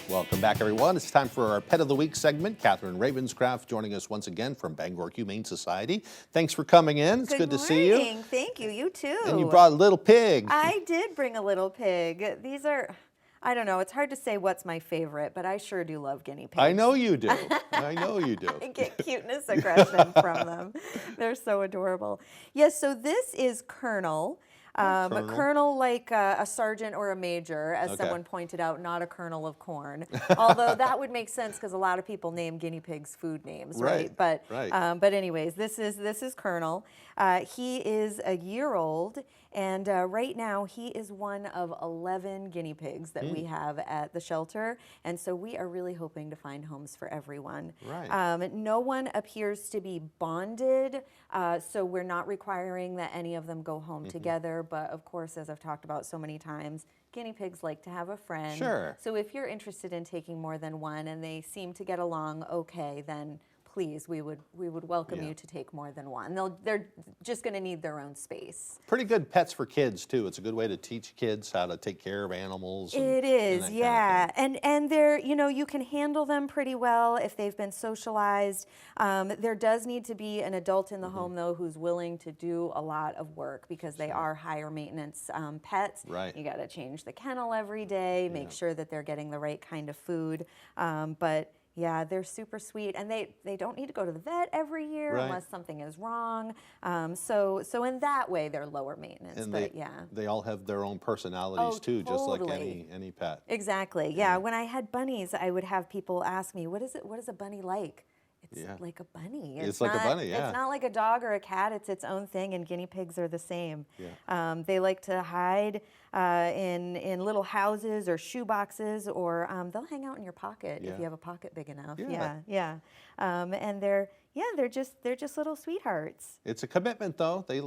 Welcome back, everyone. It's time for our Pet of the Week segment. Catherine Ravenscraft joining us once again from Bangor Humane Society. Thanks for coming in. It's good to see you. Thank you. You too. And you brought a little pig. I did bring a little pig. These are, I don't know, it's hard to say what's my favorite, but I sure do love guinea pigs. I know you do. I know you do. I get cuteness aggression from them. They're so adorable. Yes, so this is Colonel. Colonel like a sergeant or a major, as someone pointed out, not a kernel of corn. Although that would make sense because a lot of people name guinea pigs food names, right? But anyways, this is Colonel. He is a year old, and right now he is one of 11 guinea pigs that we have at the shelter, and so we are really hoping to find homes for everyone. Right. No one appears to be bonded, so we're not requiring that any of them go home together. But of course, as I've talked about so many times, guinea pigs like to have a friend. Sure. So if you're interested in taking more than one and they seem to get along okay, then please, we would welcome you to take more than one. They're just going to need their own space. Pretty good pets for kids too. It's a good way to teach kids how to take care of animals. It is, yeah. And they're, you can handle them pretty well if they've been socialized. There does need to be an adult in the home though who's willing to do a lot of work because they are higher maintenance pets. Right. You got to change the kennel every day, make sure that they're getting the right kind of food. But yeah, they're super sweet, and they don't need to go to the vet every year unless something is wrong. So in that way, they're lower maintenance. And but they all have their own personalities too, just like any pet. Exactly. Yeah. When I had bunnies, I would have people ask me, "What is it? What is a bunny like?" It's like a bunny. It's like a bunny, yeah. It's not like a dog or a cat. It's its own thing, and guinea pigs are the same. Yeah. They like to hide in little houses or shoe boxes, or they'll hang out in your pocket if you have a pocket big enough. Yeah. And they're just little sweethearts. It's a commitment, though. They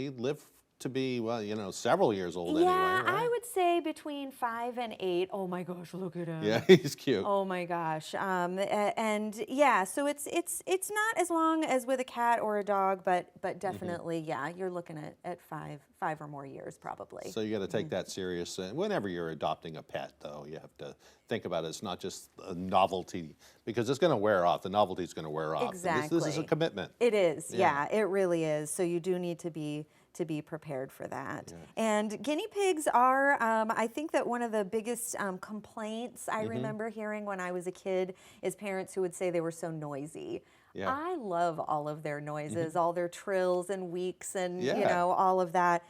live to be, well, several years old anyway, right? I would say between 5 and 8. Oh my gosh, look at him. Yeah, he's cute. Oh my gosh. And yeah, so it's not as long as with a cat or a dog, but definitely, you're looking at 5 or more years probably. So you got to take that serious. Whenever you're adopting a pet, though, you have to think about it. It's not just a novelty, because it's going to wear off. The novelty is going to wear off. Exactly. This is a commitment. It is. Yeah, it really is. So you do need to be prepared for that. And guinea pigs are, I think that one of the biggest complaints I remember hearing when I was a kid is parents who would say they were so noisy. Yeah. I love all of their noises, all their trills and weeks and all of that.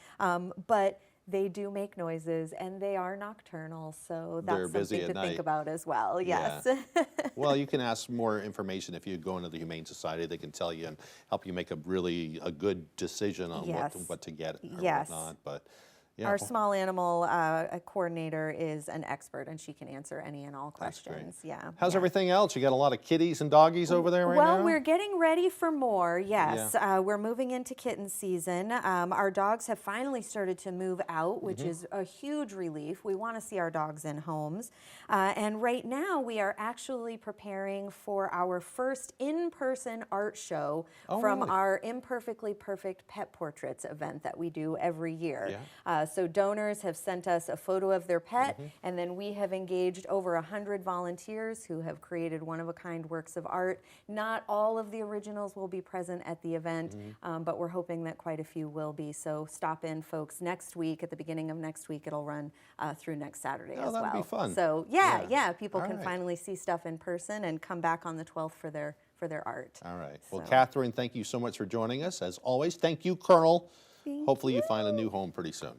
But they do make noises, and they are nocturnal, so that's something to think about as well. Yes. Yeah. Well, you can ask more information if you go into the Humane Society. They can tell you and help you make a good decision on what to get or whatnot. But our small animal coordinator is an expert, and she can answer any and all questions. Yeah. How's everything else? You got a lot of kitties and doggies over there right now? Well, we're getting ready for more. Yes, we're moving into kitten season. Our dogs have finally started to move out, which is a huge relief. We want to see our dogs in homes, and right now we are actually preparing for our first in-person art show from our Imperfectly Perfect Pet Portraits event that we do every year. So donors have sent us a photo of their pet, and then we have engaged over 100 volunteers who have created one-of-a-kind works of art. Not all of the originals will be present at the event, but we're hoping that quite a few will be. So stop in, folks, next week. At the beginning of next week, it'll run through next Saturday as well. That'll be fun. So people can finally see stuff in person and come back on the 12th for their art. All right. Well, Catherine, thank you so much for joining us. As always, thank you, Colonel. Hopefully you find a new home pretty soon.